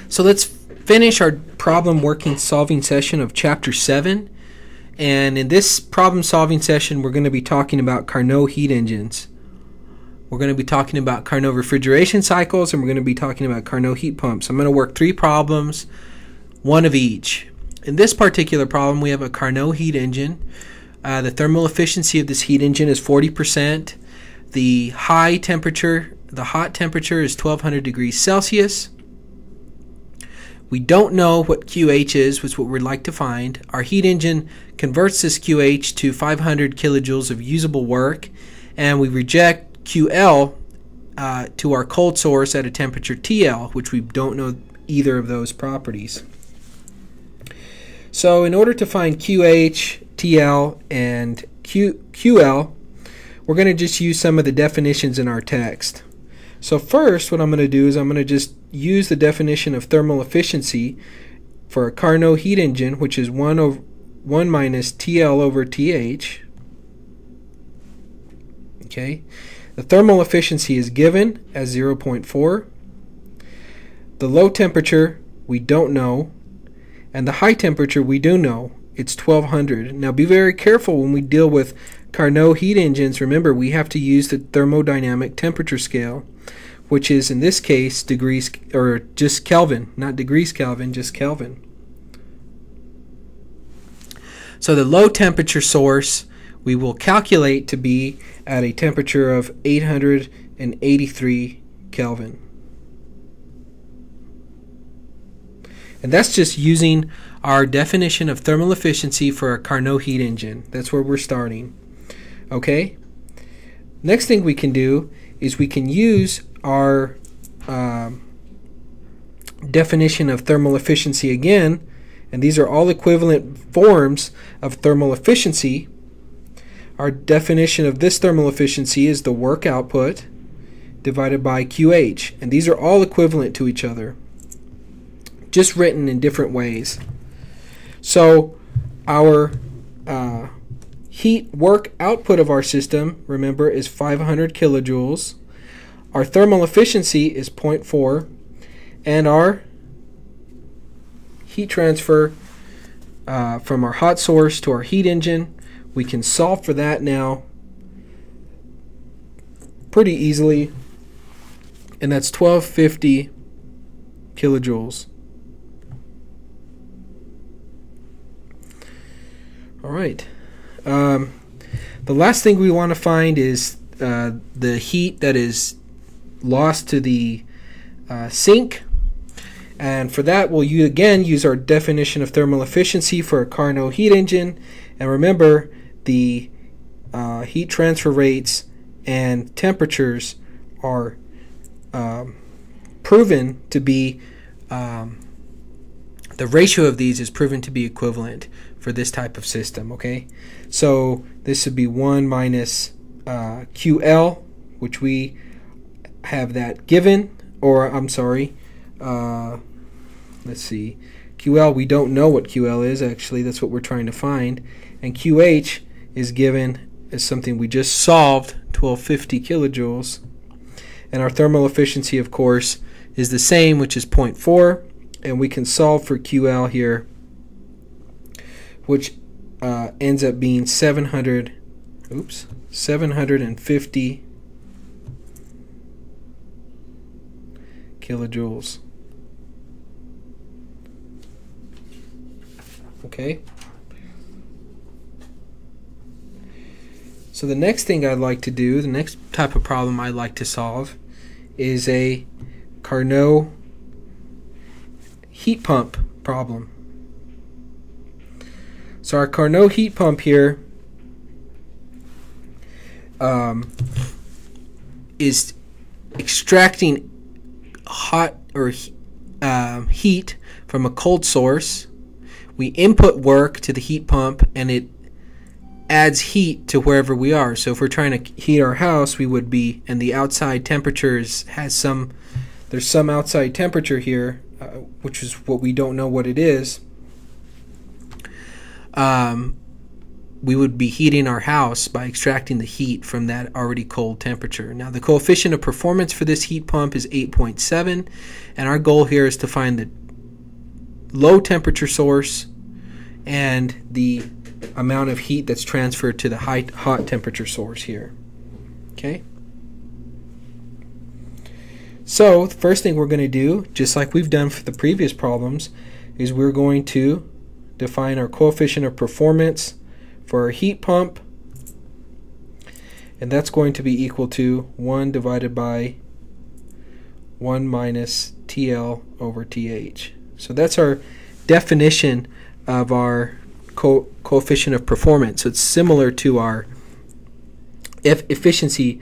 So let's finish our problem working solving session of chapter 7. And in this problem solving session, we're going to be talking about Carnot heat engines. We're going to be talking about Carnot refrigeration cycles, and we're going to be talking about Carnot heat pumps. I'm going to work 3 problems, one of each. In this particular problem, we have a Carnot heat engine. The thermal efficiency of this heat engine is 40%. The hot temperature is 1200 degrees Celsius. We don't know what QH is, which is what we'd like to find. Our heat engine converts this QH to 500 kilojoules of usable work, and we reject QL to our cold source at a temperature TL, which we don't know either of those properties. So in order to find QH, TL, and QL, we're going to just use some of the definitions in our text. So first, what I'm going to do is I'm going to just use the definition of thermal efficiency for a Carnot heat engine, which is 1 minus TL over TH. Okay, the thermal efficiency is given as 0.4. The low temperature we don't know, and the high temperature we do know. It's 1200. Now be very careful when we deal with Carnot heat engines. Remember, we have to use the thermodynamic temperature scale, which is in this case degrees, or just Kelvin, not degrees Kelvin, just Kelvin. So the low temperature source we will calculate to be at a temperature of 883 Kelvin. And that's just using our definition of thermal efficiency for a Carnot heat engine. That's where we're starting. Okay? Next thing we can do is we can use our definition of thermal efficiency again, and these are all equivalent forms of thermal efficiency. Our definition of this thermal efficiency is the work output divided by QH, and these are all equivalent to each other, just written in different ways. So our heat work output of our system, remember, is 500 kilojoules. Our thermal efficiency is 0.4, and our heat transfer from our hot source to our heat engine, we can solve for that now pretty easily, and that's 1250 kilojoules. All right. The last thing we want to find is the heat that is lost to the sink, and for that we'll again use our definition of thermal efficiency for a Carnot heat engine. And remember, the heat transfer rates and temperatures are proven to be, the ratio of these is proven to be equivalent for this type of system. Okay, so this would be 1 minus QL, which we have that given, or I'm sorry, let's see, QL, we don't know what QL is actually, that's what we're trying to find, and QH is given as something we just solved, 1250 kilojoules, and our thermal efficiency of course is the same, which is 0.4, and we can solve for QL here, which ends up being 750 kilojoules. Okay. So the next thing I'd like to do, the next type of problem I'd like to solve, is a Carnot heat pump problem. So our Carnot heat pump here is extracting hot or heat from a cold source. We input work to the heat pump, and it adds heat to wherever we are. So if we're trying to heat our house, we would be, and the outside temperature there's some outside temperature here, which is what we don't know what it is. we would be heating our house by extracting the heat from that already cold temperature. Now the coefficient of performance for this heat pump is 8.7, and our goal here is to find the low temperature source and the amount of heat that's transferred to the hot temperature source here. Okay? So the first thing we're going to do, just like we've done for the previous problems, is we're going to define our coefficient of performance for our heat pump, and that's going to be equal to 1 divided by 1 minus TL over TH. So that's our definition of our coefficient of performance. So it's similar to our efficiency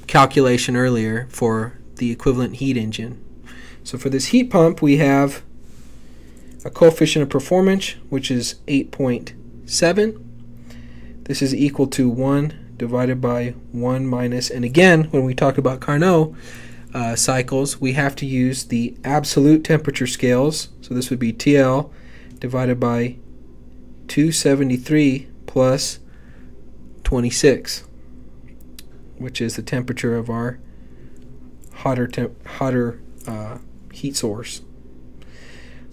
calculation earlier for the equivalent heat engine. So for this heat pump, we have a coefficient of performance, which is 8.7. This is equal to 1 divided by 1 minus, and again, when we talk about Carnot cycles, we have to use the absolute temperature scales. So this would be TL divided by 273 plus 26, which is the temperature of our hotter heat source.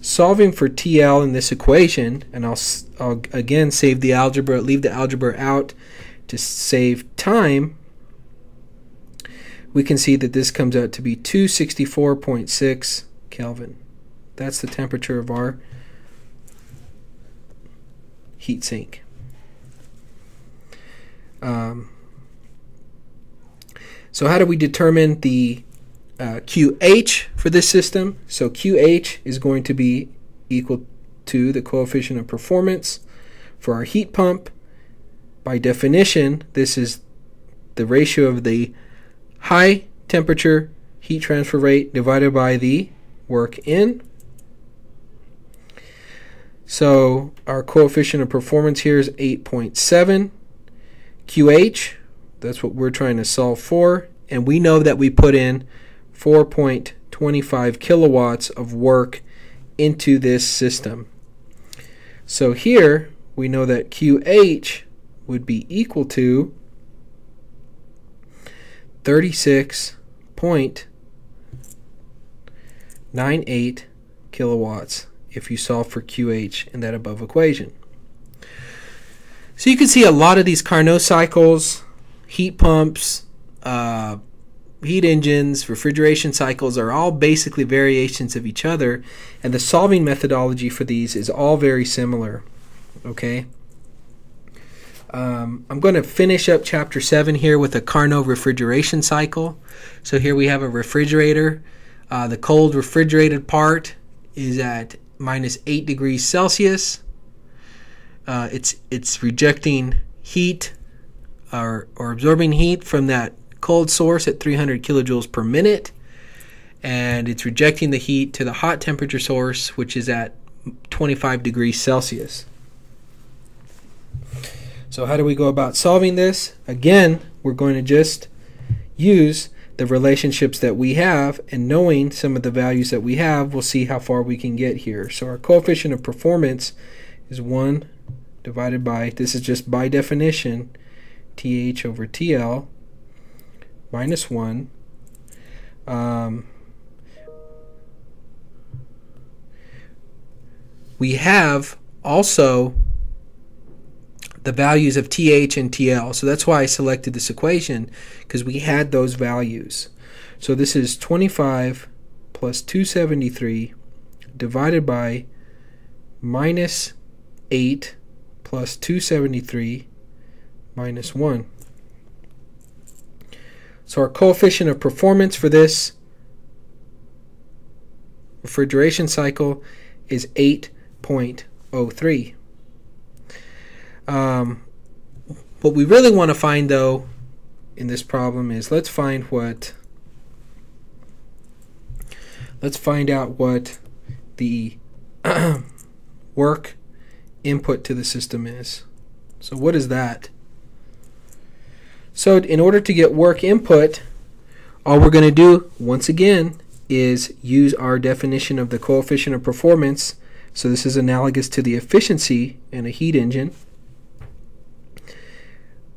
Solving for TL in this equation, and I'll again leave the algebra out to save time, we can see that this comes out to be 264.6 Kelvin. That's the temperature of our heat sink. So how do we determine the QH for this system? So QH is going to be equal to the coefficient of performance for our heat pump. By definition, this is the ratio of the high temperature heat transfer rate divided by the work in. So our coefficient of performance here is 8.7. QH, that's what we're trying to solve for, and we know that we put in 4.25 kilowatts of work into this system. So here we know that QH would be equal to 36.98 kilowatts if you solve for QH in that above equation. So you can see a lot of these Carnot cycles, heat pumps, heat engines, refrigeration cycles are all basically variations of each other, and the solving methodology for these is all very similar. Okay, I'm going to finish up chapter 7 here with a Carnot refrigeration cycle. So here we have a refrigerator. The cold refrigerated part is at minus 8 degrees Celsius. It's rejecting heat or absorbing heat from that cold source at 300 kilojoules per minute, and it's rejecting the heat to the hot temperature source, which is at 25 degrees Celsius. So how do we go about solving this? Again, we're going to just use the relationships that we have, and knowing some of the values that we have, we'll see how far we can get here. So our coefficient of performance is 1 divided by, this is just by definition, TH over TL minus 1. We have also the values of TH and TL. So that's why I selected this equation, because we had those values. So this is 25 plus 273 divided by minus 8 plus 273 minus 1. So our coefficient of performance for this refrigeration cycle is 8.03. What we really want to find, though, in this problem is let's find out what the work input to the system is. So what is that? So in order to get work input, all we're going to do once again is use our definition of the coefficient of performance So this is analogous to the efficiency in a heat engine.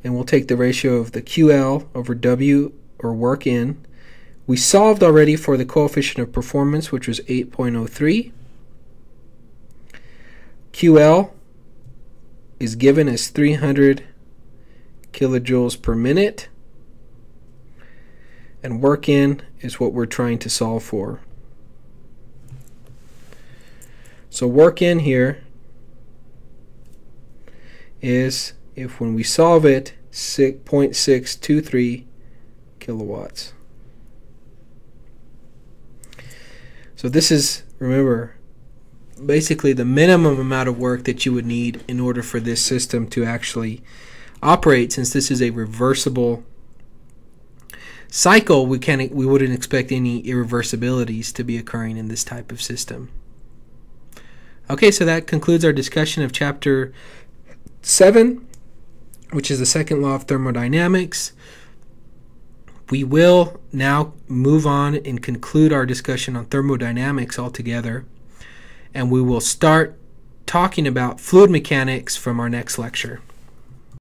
And we'll take the ratio of the QL over W, or work in. We solved already for the coefficient of performance, which was 8.03. QL is given as 300 kilojoules per minute. And work in is what we're trying to solve for. So work in here is, if when we solve it, 0.623 kilowatts. So this is, remember, basically the minimum amount of work that you would need in order for this system to actually operate. Since this is a reversible cycle, we wouldn't expect any irreversibilities to be occurring in this type of system. Okay, so that concludes our discussion of Chapter 7, which is the second law of thermodynamics. We will now move on and conclude our discussion on thermodynamics altogether, and we will start talking about fluid mechanics from our next lecture.